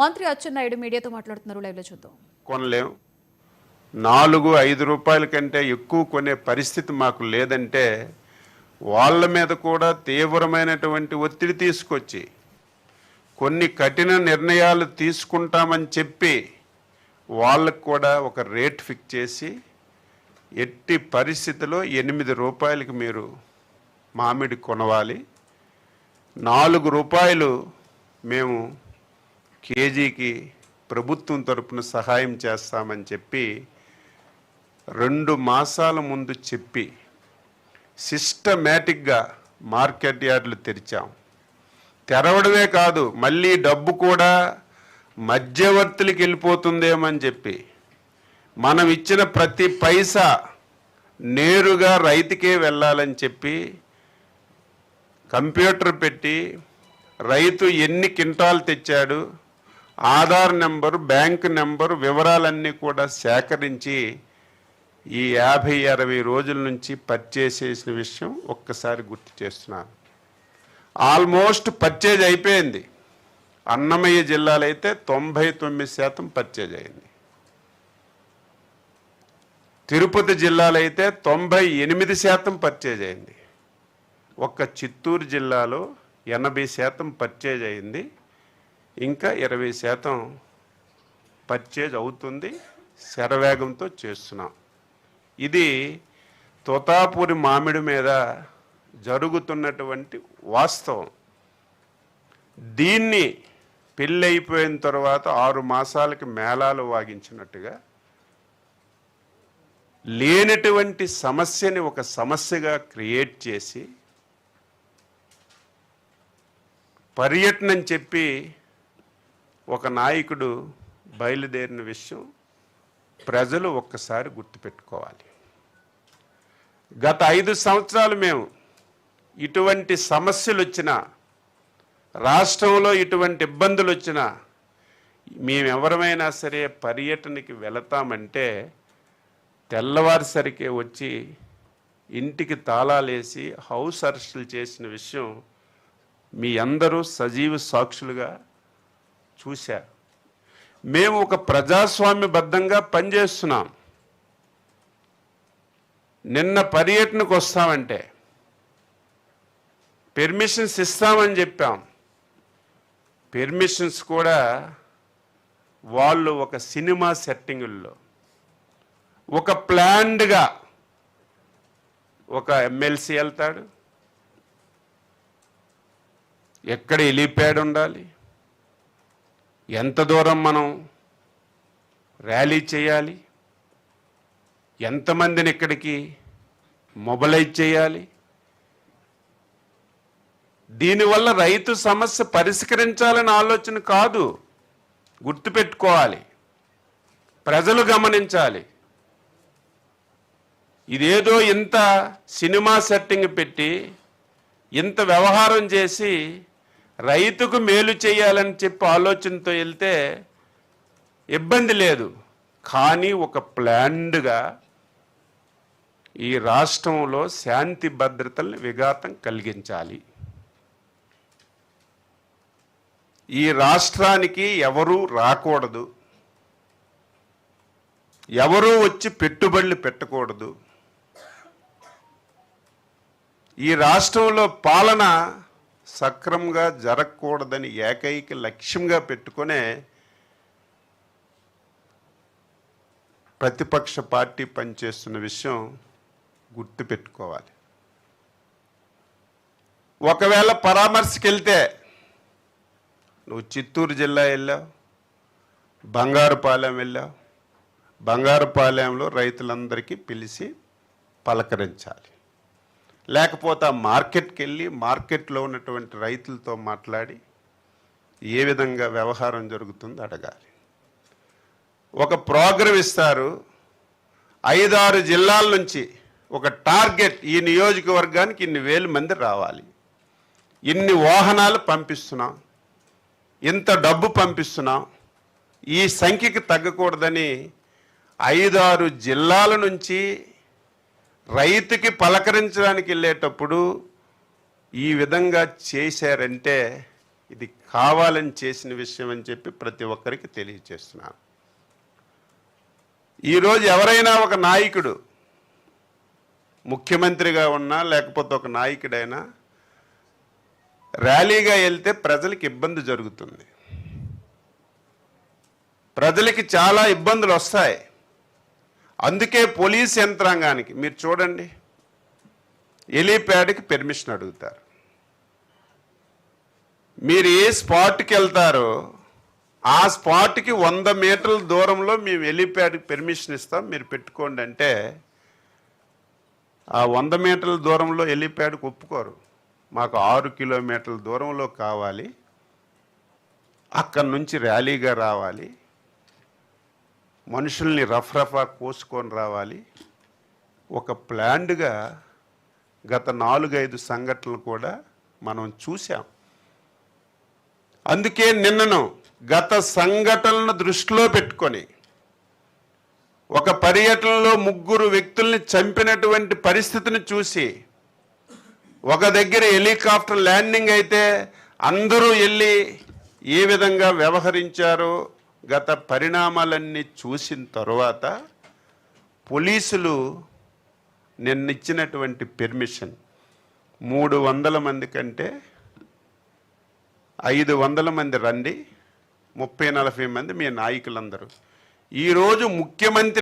మంత్రి అచ్చెన్నాయుడు మీడియాతో మాట్లాడుతున్నారు. లైవ్లో చూద్దాం. కొనలేం, 4-5 రూపాయల కంటే ఎక్కువ కొనే పరిస్థితి మాకు లేదంటే వాళ్ళ మీద కూడా తీవ్రమైనటువంటి ఒత్తిడి తీసుకొచ్చి కొన్ని కఠిన నిర్ణయాలు తీసుకుంటామని చెప్పి వాళ్ళకు కూడా ఒక రేట్ ఫిక్స్ చేసి ఎట్టి పరిస్థితిలో 8 రూపాయలకి మీరు మామిడి కొనవాలి, 4 రూపాయలు మేము కేజీకి ప్రభుత్వం తరపున సహాయం చేస్తామని చెప్పి 2 మాసాల ముందు చెప్పి సిస్టమేటిక్గా మార్కెట్ యార్డులు తెరిచాం. తెరవడమే కాదు, మళ్ళీ డబ్బు కూడా మధ్యవర్తులకి వెళ్ళిపోతుందేమని చెప్పి మనం ఇచ్చిన ప్రతి పైసా నేరుగా రైతుకే వెళ్ళాలని చెప్పి కంప్యూటర్ పెట్టి రైతు ఎన్ని క్వింటాలు తెచ్చాడు, ఆధార్ నెంబరు, బ్యాంకు నెంబరు వివరాలన్నీ కూడా సేకరించి ఈ 50-60 రోజుల నుంచి పర్చేజ్ చేసిన విషయం ఒక్కసారి గుర్తు చేస్తున్నాను. ఆల్మోస్ట్ పర్చేజ్ అయిపోయింది. అన్నమయ్య జిల్లాలో అయితే 99% పర్చేజ్ అయింది. తిరుపతి జిల్లాలో అయితే 98% పర్చేజ్ అయింది. ఒక్క చిత్తూరు జిల్లాలో 80% పర్చేజ్ అయింది. ఇంకా 20% పర్చేజ్ అవుతుంది. శరవేగంతో చేస్తున్నాం. ఇది తోతాపూరి మామిడి మీద జరుగుతున్నటువంటి వాస్తవం. దీన్ని పెళ్ళి అయిపోయిన తర్వాత 6 మాసాలకి మేళాలు వాగించినట్టుగా లేనటువంటి సమస్యని ఒక సమస్యగా క్రియేట్ చేసి పర్యటన చెప్పి ఒక నాయకుడు బయలుదేరిన విషయం ప్రజలు ఒక్కసారి గుర్తుపెట్టుకోవాలి. గత 5 సంవత్సరాలు మేము ఇటువంటి సమస్యలు వచ్చినా, రాష్ట్రంలో ఇటువంటి ఇబ్బందులు వచ్చినా మేమెవరమైనా సరే పర్యటనకి వెళతామంటే తెల్లవారిసరికే వచ్చి ఇంటికి తాళాలేసి హౌస్ అరెస్టులు చేసిన విషయం మీ అందరూ సజీవ సాక్షులుగా చూశారు. మేము ఒక ప్రజాస్వామ్యబద్ధంగా పనిచేస్తున్నాం. నిన్న పర్యటనకు వస్తామంటే పెర్మిషన్స్ ఇస్తామని చెప్పాం. పెర్మిషన్స్ కూడా వాళ్ళు ఒక సినిమా సెట్టింగుల్లో ఒక ప్లాన్డ్గా ఒక ఎమ్మెల్సీ వెళ్తాడు, ఎక్కడ హెలీప్యాడ్ ఉండాలి, ఎంత దూరం మనం ర్యాలీ చేయాలి, ఎంతమందిని ఇక్కడికి మొబలైజ్ చేయాలి, దీనివల్ల రైతు సమస్య పరిష్కరించాలని ఆలోచన కాదు. గుర్తుపెట్టుకోవాలి, ప్రజలు గమనించాలి. ఇదేదో ఇంత సినిమా సెట్టింగ్ పెట్టి ఇంత వ్యవహారం చేసి రైతుకు మేలు చేయాలని చెప్పి ఆలోచనతో వెళ్తే ఇబ్బంది లేదు. కానీ ఒక ప్లాన్డ్గా ఈ రాష్ట్రంలో శాంతి భద్రతల్ని విఘాతం కలిగించాలి. ఈ రాష్ట్రానికి ఎవరూ రాకూడదు, ఎవరూ వచ్చి పెట్టుబడులు పెట్టకూడదు. ఈ రాష్ట్రంలో పాలన సక్రమంగా జరగకూడదని ఏకైక లక్ష్యంగా పెట్టుకునే ప్రతిపక్ష పార్టీ పనిచేస్తున్న విషయం గుర్తుపెట్టుకోవాలి. ఒకవేళ పరామర్శకి వెళ్తే నువ్వు చిత్తూరు జిల్లా వెళ్ళావు, బంగారుపాలెం వెళ్ళావు, బంగారుపాలెంలో రైతులందరికీ పిలిచి పలకరించాలి. లేకపోతే ఆ మార్కెట్కి వెళ్ళి మార్కెట్లో ఉన్నటువంటి రైతులతో మాట్లాడి ఏ విధంగా వ్యవహారం జరుగుతుందో అడగాలి. ఒక ప్రోగ్రాం ఇస్తారు, 5-6 జిల్లాల నుంచి ఒక టార్గెట్, ఈ నియోజకవర్గానికి ఇన్ని వేల మంది రావాలి, ఇన్ని వాహనాలు పంపిస్తున్నాం, ఇంత డబ్బు పంపిస్తున్నాం, ఈ సంఖ్యకి తగ్గకూడదని 5-6 జిల్లాల నుంచి రైతుకి పలకరించడానికి వెళ్ళేటప్పుడు ఈ విధంగా చేశారంటే ఇది కావాలని చేసిన విషయం అని చెప్పి ప్రతి ఒక్కరికి తెలియజేస్తున్నాను. ఈరోజు ఎవరైనా ఒక నాయకుడు ముఖ్యమంత్రిగా ఉన్నా లేకపోతే ఒక నాయకుడైనా ర్యాలీగా వెళ్తే ప్రజలకు ఇబ్బంది జరుగుతుంది, ప్రజలకి చాలా ఇబ్బందులు వస్తాయి. అందుకే పోలీస్ యంత్రాంగానికి మీరు చూడండి, హెలీప్యాడ్కి పెర్మిషన్ అడుగుతారు. మీరు ఏ స్పాట్కి వెళ్తారో ఆ స్పాట్కి 100 మీటర్ల దూరంలో మేము హెలీప్యాడ్కి పెర్మిషన్ ఇస్తాం, మీరు పెట్టుకోండి అంటే ఆ 100 మీటర్ల దూరంలో హెలీప్యాడ్కి ఒప్పుకోరు. మాకు 6 కిలోమీటర్ల దూరంలో కావాలి, అక్కడి నుంచి ర్యాలీగా రావాలి, మనుషుల్ని రఫ్రఫా కోసుకొని రావాలి. ఒక ప్లాన్డ్గా గత 4-5 సంఘటనలు కూడా మనం చూసాం. అందుకే నిన్నను గత సంఘటనలను దృష్టిలో పెట్టుకొని ఒక పర్యటనలో 3 వ్యక్తుల్ని చంపినటువంటి పరిస్థితిని చూసి, ఒక దగ్గర హెలికాప్టర్ ల్యాండింగ్ అయితే అందరూ వెళ్ళి ఏ విధంగా వ్యవహరించారో గత పరిణామాలన్నీ చూసిన తర్వాత పోలీసులు నిన్నిచ్చినటువంటి పెర్మిషన్ 300 మంది కంటే 500 మంది రండి, 30-40 మంది మీ నాయకులందరూ. ఈరోజు ముఖ్యమంత్రి